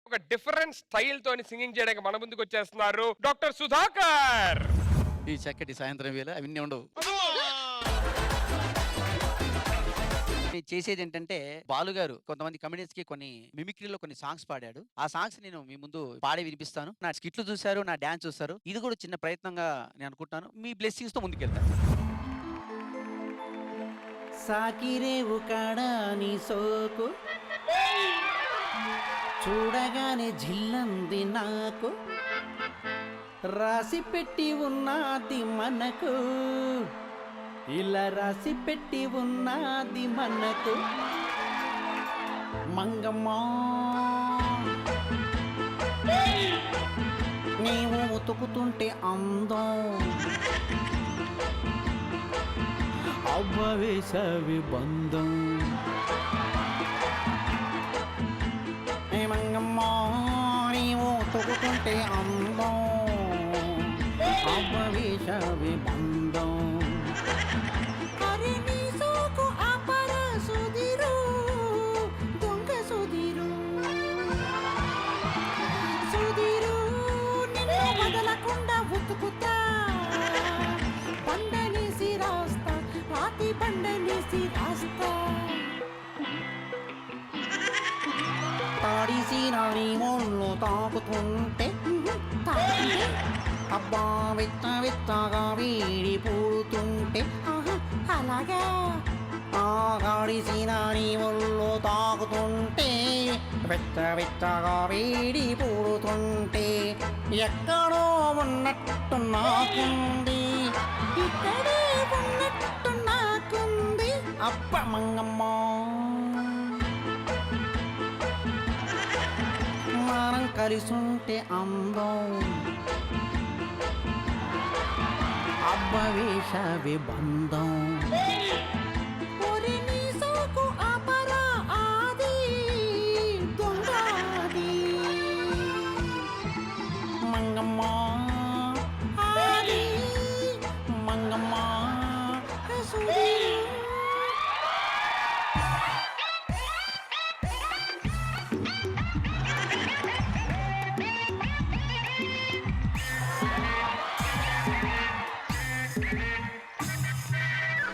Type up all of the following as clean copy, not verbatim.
ఒక different style తోని singing చేయడానికి మన ముందుకు వచ్చేస్తున్నారు డాక్టర్ సుధాకర్. ఈ చక్కటి సాయంత్రం వేళ అవన్నీ ఉండవు. చేసేది ఏంటంటే బాలుగారు కొంతమంది కమెడియన్స్ కి కొన్ని మిమిక్రీలో కొన్ని సాంగ్స్ పాడాడు. ఆ సాంగ్స్ నేను మీ ముందు పాడి వినిపిస్తాను. నా స్కిట్లు చూశారు, నా డాన్స్ చూస్తారు. ఇది కూడా చిన్న ప్రయత్నంగా నేను అనుకుంటాను. మీ బ్లెస్సింగ్స్ తో ముందుకెళ్తాను. సాకిరేవు కాడా నీ సోకు చూడగానే జిల్లంది నాకు, రాసి పెట్టి ఉన్నది మనకు, ఇలా రాసి పెట్టి ఉన్నది మనకు. మంగమ్మా నీవు ఉతుకుతుంటే అందం, అవ్వవేసవి బంధం. మంగమ్మా నీవు ఉతుకుతుంటే అందం, అవ్వవేసవి బంధం. తాడిసి నాని ఒళ్ళు తాకుతుంటే అబ్బా విత్త విత్తగా వీడి పూడుతుంటే అలాగా. ఆడిసి నాని ఒళ్ళు తాకుతుంటే విత్త విత్తగా వీడి పూడుతుంటే ఎక్కడో ఉన్నట్టు నాకుంది, ఇక్కడే ఉన్నట్టు నాకుంది. అప్ప మంగమ్మా మనం కలిసుంటే అందం, అబ్బవేషవి బంధం. మంగమ్మా ఆది మంగమ్మా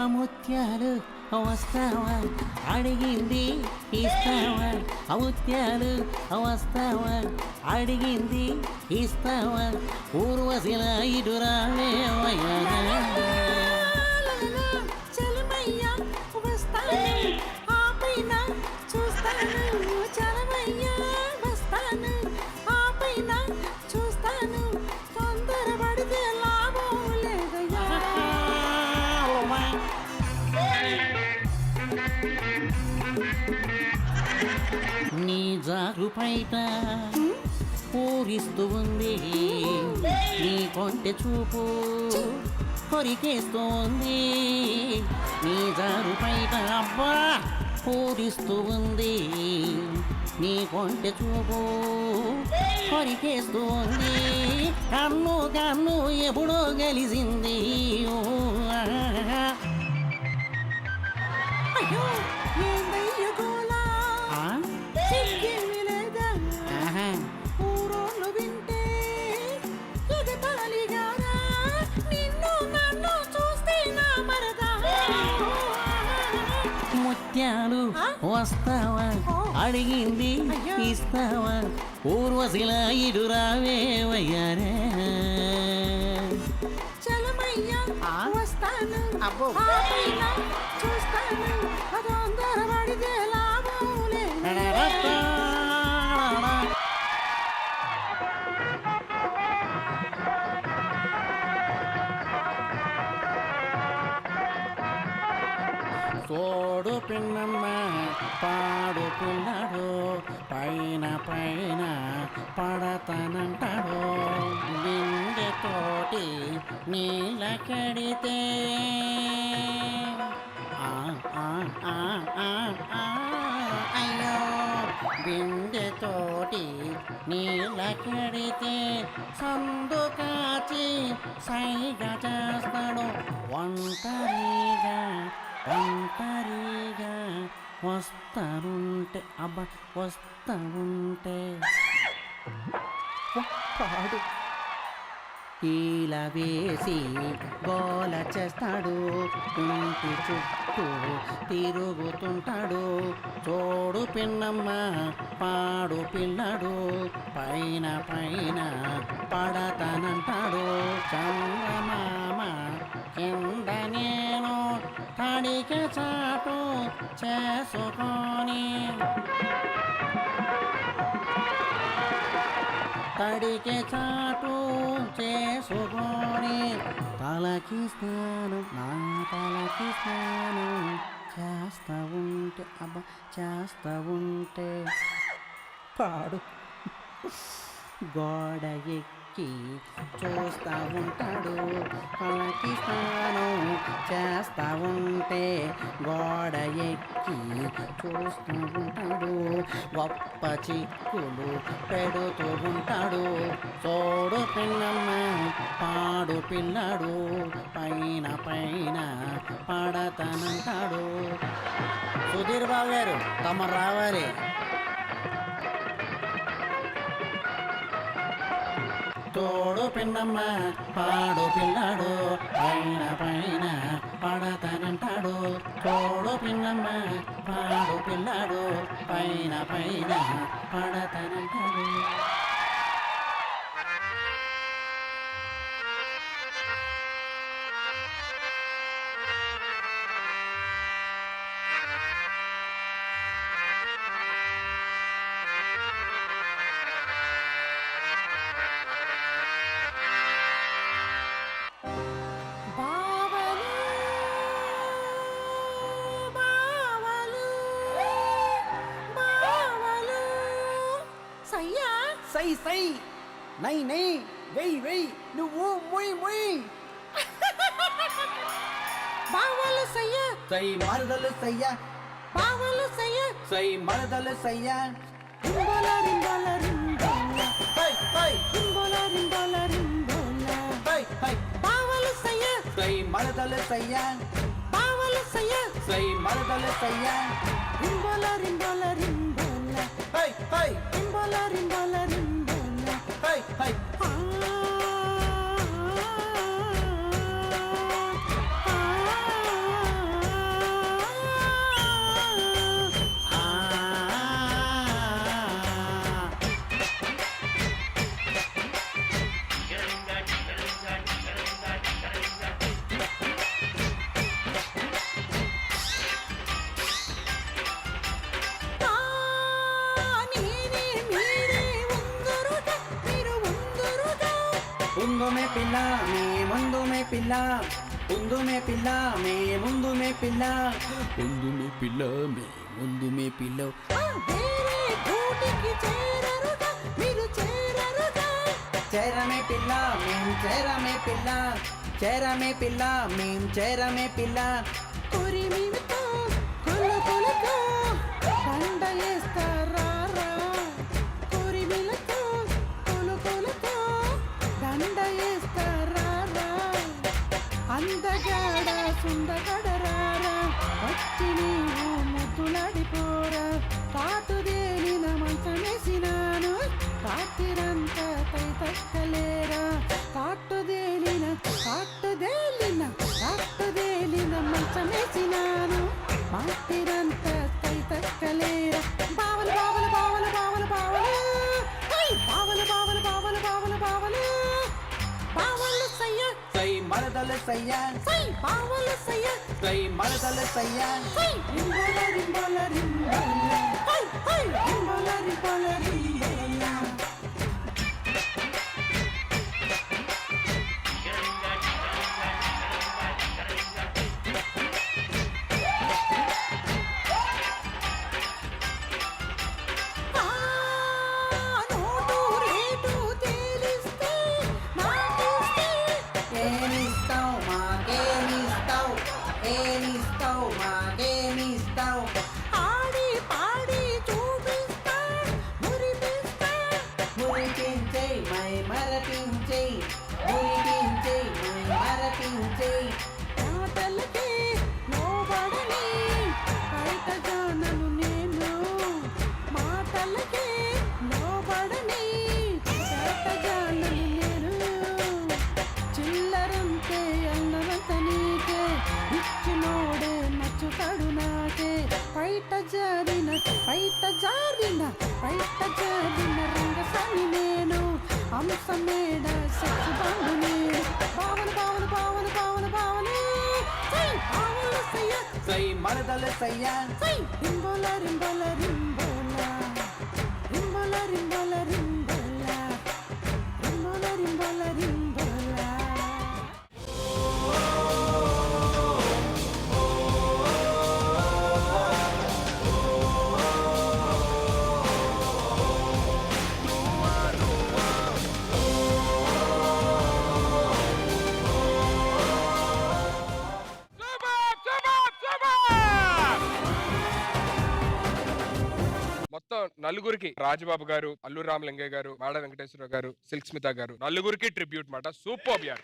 అముత్యాలు వస్తావా అడిగింది ఇస్తావా, అముత్యాలు వస్తావా అడిగింది ఇస్తావా, ఊర్వశిల ఇటురాలే నీ జారు పైట పూరిస్తూ ఉంది, నీ కొంటె చూపు కొరికేస్తూ ఉంది. నీ జారు పైట అబ్బా పూరిస్తూ ఉంది, నీ కొంటె చూపు కొరికేస్తూ ఉంది. కన్ను కన్ను ఎప్పుడో గెలిసింది. అయ్యో ముత్యాలు వస్తావా అడిగింది ఇస్తావా, ఊర్వశిల ఇటురావే వయ్యారే. వస్తాను చూస్తాను పడితే లాభం లేదు. తోడు పిన్నమ్మ పాడు పిల్లడు పైన పైన పడతానంటాడు, బిందెతోటి నీళ్ళ కడితే అయ్యో బిందెతోటి నీళ్ళ కడితే సందు కాచి సైగా చేస్తాడు. ఒంటరిగా ఒంటరిగా వస్తారుంటే అబ్బా వస్తారుంటే పాడు. ఈల వేసి గోల చేస్తాడు, ఇంటి చుట్టూ తిరుగుతుంటాడు. చూడు పిన్నమ్మ పాడు పిల్లడు, పైన పైన పడతానంటాడు. చందమామ కింద నేను తడికి చాటు చేసుకొని, తడికి చాటు చేసుకొని, తలకి స్నానం నా తలకి స్నానం చేస్తా ఉంటే, అబ్బా చేస్తా ఉంటే. పాడు. గోడ ఎక్కి చూస్తా ఉంటాడు, తలకి స్నానం చేస్తా ఉంటే. గోడ ఎక్కి చూస్తూ ఉంటాడు, గొప్ప చిక్కులు పెడుతూ ఉంటాడు. చూడు పిన్నమ్మ పాడు పిల్లడు, పైన పైన పడతానంటాడు. సుధీర్ బాబు గారు తమరు రావాలి. తోడు పిన్నమ్మ పాడు పిల్లాడు, పైన పైన పడతానంటాడు. తోడు పిన్నమ్మ పాడు పిల్లాడు, పైన పైన పడతానంటాడు. సై సై నై నై వెయ్ వెయ్ నువ్వు ముయ్ ముయ్. బావలు సయ్య సై మరదలు సయ్య, బావలు సయ్య సై మరదలు సయ్య. రింబోల రింబోల రింబోల హై హై, రింబోల రింబోల రింబోల హై హై. బావలు సయ్య సై మరదలు సయ్య, బావలు సయ్య సై మరదలు సయ్య. రింబోల రింబోల రింబోల హై హై, రింబోల రింబోల రింబోల హై హై. ముందు మే పిల్ల మే ముందు మే పిల్ల, ముందు మే పిల్ల మే ముందు మే పిల్ల, ముందు మే పిల్ల మే ముందు మే పిల్ల. చేరమే పిల్ల మేం చేరమే పిల్ల, చేరమే పిల్ల మేం చేరమే పిల్ల. కొరిమితో కొలు కొలుతో దండ వేస్తారా, కొరిమిలతో కొలు కొలుతో దండ వేస్తారా. అందగాడ సుందగడరారా, వచ్చి నీవు ముద్దులాడిపోరా. కాటుదేలిన మంచమేసినాను, రాత్రిరంతా తై తక్కలేరా. కాటుదేలిన కాటుదేలిన కాటుదేలిన మంచమేసినాను, రాత్రిరంతా తై తక్కలేరా. బావలు బావలు బావలు బావలు బావలు బావలు బావలు బావలు బావలు బావలు. బావలు సయ్య సై మరదలు సయ్య, సై బావలు సయ్య సై మరదలు సయ్య. రింబోల రింబోల రింబోల హై హై, రింబోల రింబోల రింబోల. ఆడి పాడి చూపిస్తా, మురిపిస్తా, మురిపించే మై మరపించే, మురిపించే మై మరపించే. మాటలకి లోబడని బయట జానను నేను, మాటలకి లోబడని బయట జానను. బయట జారిన రంగసాని నేను అంశమేడ సచ్చిబాండు నేను బావన బావన బావన బావన బావనే సై బావలు సయ్య సై మరదలు సయ్య సై రింబోల రింబోల రింబోల రింబోల రింబోల రింబోల రింబోల రింబోల రింబోల. మొత్తం నలుగురికి రాజబాబు గారు, అల్లు రామలింగయ్య గారు, మాడ వెంకటేశ్వర గారు, సిల్క్ స్మిత గారు, నలుగురికి ట్రిబ్యూట్ మాట. సూపర్ యార్.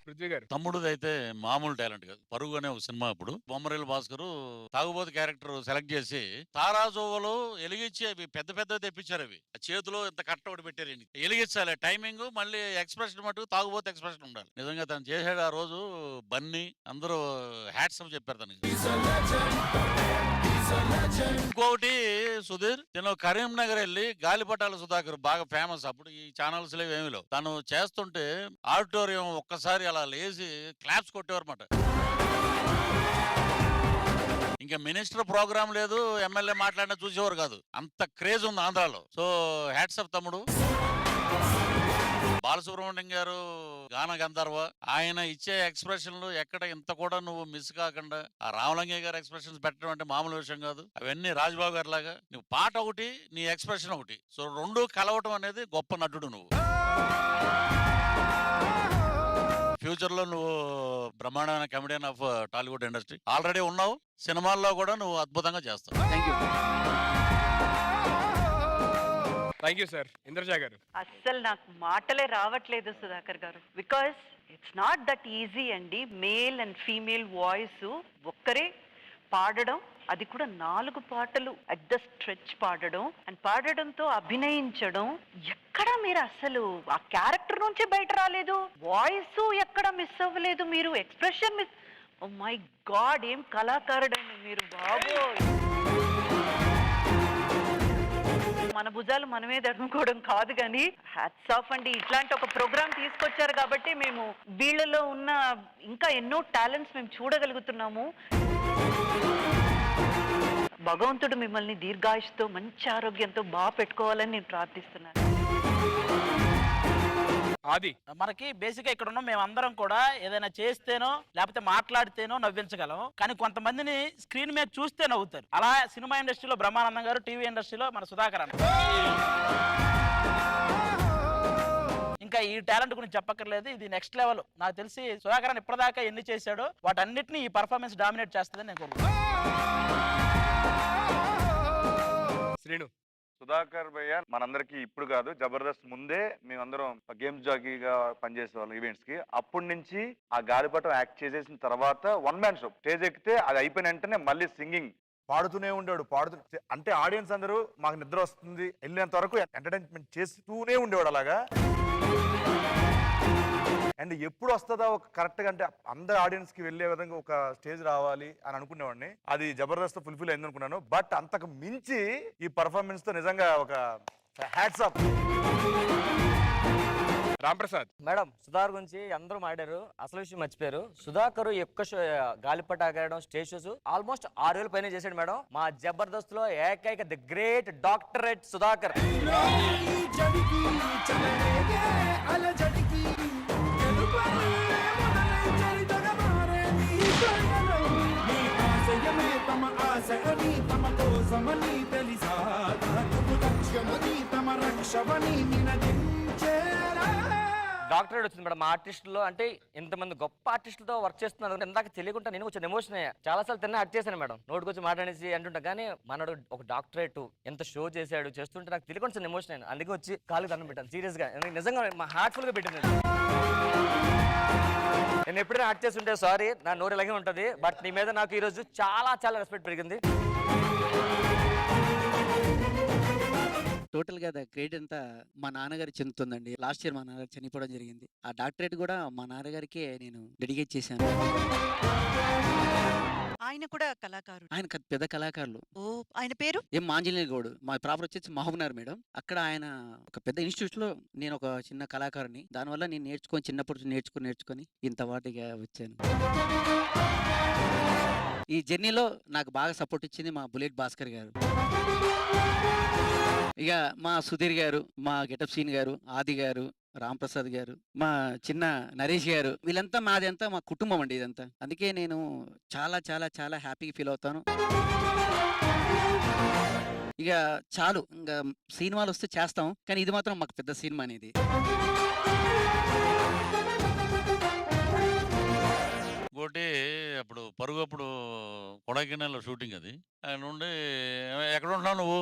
పృథ్వీ గారు. తమ్ముడిదైతే మామూలు టాలెంట్ కాదు. పరుగు అనే ఒక సినిమా అప్పుడు బొమ్మరేలు భాస్కర్ తాగుబోతు క్యారెక్టర్ సెలెక్ట్ చేసి తారాజోవలో ఎలిగించి అవి పెద్ద పెద్ద తెప్పించారు. అవి ఆ చేతిలో ఇంత కట్ట ఒకటి పెట్టారు. ఎలిగించాలి టైమింగ్, మళ్ళీ ఎక్స్ప్రెషన్ మటుకు తాగుబోతు ఎక్స్ప్రెషన్ ఉండాలి. నిజంగా తను చేసాడు ఆ రోజు. బన్నీ అందరూ హ్యాట్స్ ఆఫ్ చెప్పారు తనకి. ఇంకొకటి సుధీర్, నేను కరీంనగర్ వెళ్ళి గాలిపటాల సుధాకర్ బాగా ఫేమస్ అప్పుడు ఈ ఛానల్స్ లో ఏమిలో తను చేస్తుంటే ఆడిటోరియం ఒక్కసారి అలా లేచి క్లాప్స్ కొట్టేవారన్నమాట. ఇంకా మినిస్టర్ ప్రోగ్రామ్ లేదు, ఎమ్మెల్యే మాట్లాడినా చూసేవారు కాదు. అంత క్రేజ్ ఉంది ఆంధ్రాలో. సో హ్యాట్స్ ఆఫ్ తమ్ముడు. బాలసుబ్రహ్మణ్యం గారు గాన గంధర్వ, ఆయన ఇచ్చే ఎక్స్ప్రెషన్లు ఎక్కడ ఇంత కూడా నువ్వు మిస్ కాకుండా ఆ రామలింగయ్య గారు ఎక్స్ప్రెషన్స్ పెట్టడం అంటే మామూలు విషయం కాదు. అవన్నీ రాజబాబు గారి లాగా నువ్వు పాట ఒకటి, నీ ఎక్స్ప్రెషన్ ఒకటి, సో రెండు కలవటం అనేది గొప్ప నటుడు నువ్వు. ఫ్యూచర్ లో నువ్వు బ్రహ్మాండమైన comedian of Tollywood industry already ఉన్నావు. సినిమాల్లో కూడా నువ్వు అద్భుతంగా చేస్తావు. Thank you sir. ఇంద్రజా గారు. అస్సలు నాకు మాటలే రావట్లేదు సుధాకర్ గారు. Because it's not that easy అండి. మేల్ అండ్ ఫీమేల్ వాయిస్ ఒక్కరే పాడడం, అది కూడా 4 పాటలు అట్ ద స్ట్రెచ్ పాడడం, అండ్ పాడడంతో అభినయించడం. ఎక్కడ మీరు అసలు ఆ క్యారెక్టర్ నుంచి బయట రాలేదు. వాయిస్ ఎక్కడ మిస్ అవ్వలేదు. మీరు expression miss. Oh my god, ఏం కళాకారుడండి మీరు బాబు. మన భుజాలు మనమే దడుకోవడం కాదు కానీ హ్యాట్స్ ఆఫ్ అండి. ఇట్లాంటి ఒక ప్రోగ్రామ్ తీసుకొచ్చారు కాబట్టి మేము వీళ్ళలో ఉన్న ఇంకా ఎన్నో టాలెంట్స్ మేము చూడగలుగుతున్నాము. భగవంతుడు మిమ్మల్ని దీర్ఘాయుష్తో మంచి ఆరోగ్యంతో బాగా పెట్టుకోవాలని నేను ప్రార్థిస్తున్నాను. ఆది. మనకి బేసిక్ గా ఇక్కడ ఉన్నాం మేమందరం కూడా ఏదైనా చేస్తేనో లేకపోతే మాట్లాడితేనో నవ్వించగలం. కానీ కొంతమందిని స్క్రీన్ మీద చూస్తే నవ్వుతారు. అలా సినిమా ఇండస్ట్రీలో బ్రహ్మానందం గారు, టీవీ ఇండస్ట్రీలో మన సుధాకర్ అన్న. ఇంకా ఈ టాలెంట్ గురించి చెప్పక్కర్లేదు. ఇది నెక్స్ట్ లెవెల్. నాకు తెలిసి సుధాకర్ అన్న ఇప్పటిదాకా ఎన్ని చేశాడో వాటన్నిటిని ఈ పర్ఫార్మెన్స్ డామినేట్ చేస్తుందని నేను కోరుకుంటున్నాను. శ్రీను. సుధాకర్ భయ్య మనందరికి ఇప్పుడు కాదు, జబర్దస్త్ ముందే మేమందరం గేమ్స్ జాకీగా పనిచేసే వాళ్ళం ఈవెంట్స్ కి. అప్పటి నుంచి ఆ గాలిపటం యాక్ట్ చేసేసిన తర్వాత 1 man షో స్టేజ్ ఎక్కితే అది అయిపోయిన వెంటనే మళ్ళీ సింగింగ్ పాడుతూనే ఉండేవాడు. అంటే ఆడియన్స్ అందరూ మాకు నిద్ర వస్తుంది వెళ్ళేంత వరకు ఎంటర్టైన్మెంట్ చేస్తూనే ఉండేవాడు అలాగా. అండ్ ఎప్పుడు వస్తుందా ఒక కరెక్ట్గా, అంటే అందరు ఆడియన్స్ కి వెళ్ళే విధంగా ఒక స్టేజ్ రావాలి అని అనుకునేవాడిని. అది జబర్దస్త్ ఫుల్ఫిల్ అయింది అనుకున్నాను. బట్ అంతకు మించి ఈ పర్ఫార్మెన్స్ తో నిజంగా ఒక hats off. Ramprasad. Madam, Sudhakar గురించి అందరూ మాట్లాడారు, అసలు విషయం మర్చిపోయారు. సుధాకర్ యొక్క గాలిపట ఆగడం స్టేజ్ షోస్ ఆల్మోస్ట్ 6 ఏళ్ళ పైన చేశాడు మేడం. మా జబర్దస్త్ లో ఏకైక the great doctorate Sudhakar. Doctorate వచ్చింది మేడం. మా ఆర్టిస్టులో అంటే ఇంతమంది గొప్ప ఆర్టిస్టులతో వర్క్ చేస్తున్నారు. ఇందాక తెలియకుండా నేను కొంచెం ఎమోషన్ అయ్యా. చాలా సార్లు తిన్నా హట్ చేశాను మేడం, నోటుకొచ్చి మాట్లాడేసి అంటుంటా. కానీ మనోడు ఒక డాక్టరేట్ ఎంత షో చేశాడు, చేస్తుంటే నాకు తెలియకుండా కొంచెం ఎమోషన్ అయ్యాను. అందుకే వచ్చి కాలు దండం పెట్టాను సీరియస్ గా. నిజంగా మా హార్ట్ఫుల్ గా పెట్టింది. నేను ఎప్పుడైనా హట్ చేస్తుంటే సారీ, నా నోరు ఇలాగే ఉంటుంది. బట్ నీ మీద నాకు ఈరోజు చాలా చాలా రెస్పెక్ట్ పెరిగింది. టోటల్ గా క్రెడిట్ అంతా మా నాన్నగారికి చెందుతుందండి. లాస్ట్ ఇయర్ మా నాన్నగారు చనిపోవడం జరిగింది. ఆ డాక్టరేట్ కూడా మా నాన్నగారికే నేను డెడికేట్ చేశాను. ఆయన కూడా కళాకారుడు. ఆయన పెద్ద కళాకారులు. ఓ ఆయన పేరు? ఎం ఆంజనేయ గౌడ్. మా ప్రాపర్ వచ్చేసి మహబూబ్నగర్ మేడం. అక్కడ ఆయన ఒక పెద్ద ఇన్స్టిట్యూట్ లో నేను ఒక చిన్న కళాకారుని. దానివల్ల నేను చిన్నప్పుడు నేర్చుకొని ఇంత వాటిగా వచ్చాను. ఈ జర్నీలో నాకు బాగా సపోర్ట్ ఇచ్చింది మా బుల్లెట్ భాస్కర్ గారు. ఇక మా సుధీర్ గారు, మా గెటప్ సీన్ గారు, ఆది గారు, రామ్ ప్రసాద్ గారు, మా చిన్న నరేష్ గారు, వీళ్ళంతా మాదంతా మా కుటుంబం అండి ఇదంతా. అందుకే నేను చాలా చాలా చాలా హ్యాపీగా ఫీల్ అవుతాను. ఇక చాలు, ఇంకా సినిమాలు వస్తే చేస్తాం, కానీ ఇది మాత్రం మాకు పెద్ద సినిమా అనేది. ఇంకోటి అప్పుడు పరుగప్పుడు కొడైకెనాల్లో షూటింగ్ అది. ఆయన ఉండి ఎక్కడ ఉంటున్నావు నువ్వు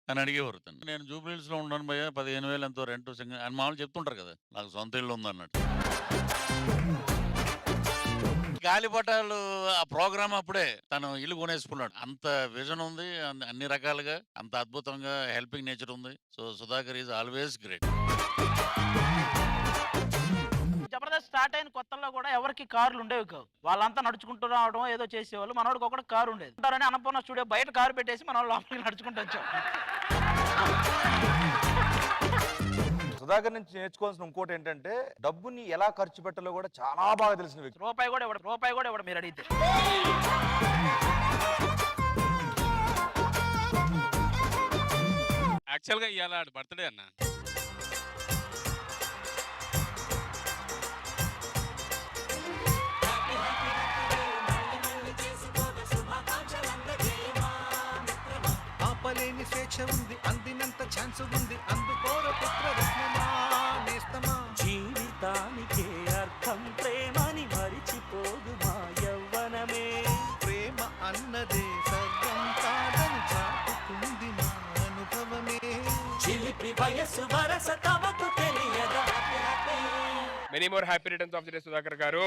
అని అడిగేవారు తను. నేను జూబ్లీహిల్స్లో ఉన్నాను భయ్య, 15,000 ఎంతో రెంట్ అని మామూలు చెప్తుంటారు కదా, నాకు సొంత ఇల్లు ఉందన్నట్టు. గాలిపటాలు ఆ ప్రోగ్రామ్ అప్పుడే తను ఇల్లు కొనేసుకున్నాడు. అంత విజన్ ఉంది, అన్ని రకాలుగా అంత అద్భుతంగా హెల్పింగ్ నేచర్ ఉంది. So Sudhakar is always great. Jabardasth start అయిన కొత్తల్లో కూడా ఎవరికి కార్లు ఉండేవి కావు. వాళ్ళంతా నడుచుకుంటూ రావడం ఏదో చేసేవాళ్ళు. మనోడికి ఒకటి కారు ఉండేది. అంటారని అన్నపూర్ణ స్టూడియో బయట కారు పెట్టేసి మన లోపలికి నడుచుకుంటూ వచ్చాం. సుధాకర్ నుంచి నేర్చుకోవాల్సిన ఇంకోటి ఏంటంటే డబ్బుని ఎలా ఖర్చు పెట్టాలో కూడా చాలా బాగా తెలిసిన వ్యక్తి. రూపాయి కూడా ఇవ్వడు మీరు అడిగితే. యాక్చువల్గా ఇవాళ బర్త్డే అన్న. ఆపలేని స్వేచ్ఛ ఉంది, అందినంత ఛాన్స్ ఉంది, అందుకోర పుత్రరత్నమా నేస్తమా. జీవితానికే అర్థం ప్రేమని మరిచిపోదు మా యవ్వనమే. ప్రేమ అన్నదే సర్వం కాదని చాటుకుంది మా అనుభవమే. చిలిపి వయసు వరస తమకు తెలియదా. Many more happy returns of the day Sudhakar గారు.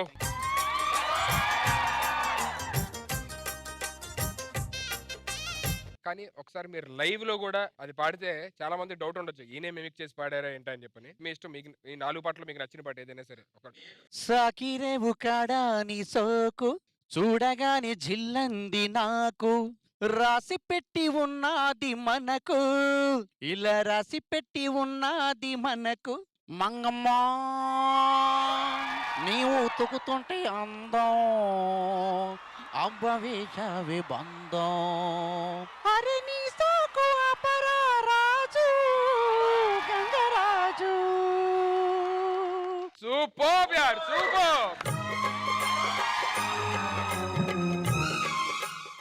కానీ ఒకసారి మీరు లైవ్ లో కూడా అది పాడితే చాలా మంది డౌట్ ఉండొచ్చు, ఈయనే మిమిక్ చేసి పాడారా ఏంటని చెప్పని. మీ ఇష్టం, మీకు ఈ 4 పాటలు మీకు నచ్చిన పాట ఏదైనా సరే ఒకటి. సాకిరేవు కాడా నీ సోకు చూడగానే జిల్లంది నాకు, రాసి పెట్టి ఉన్నది మనకు, ఇలా రాసి పెట్టి ఉన్నది మనకు. మంగమ్మా నీవు ఉతుకుతుంటే అందం, అబ్బవేశావే బంధం. అరే నీ సోకు అపరా రాజు గంగరాజు. సూపర్ యార్, సూపర్.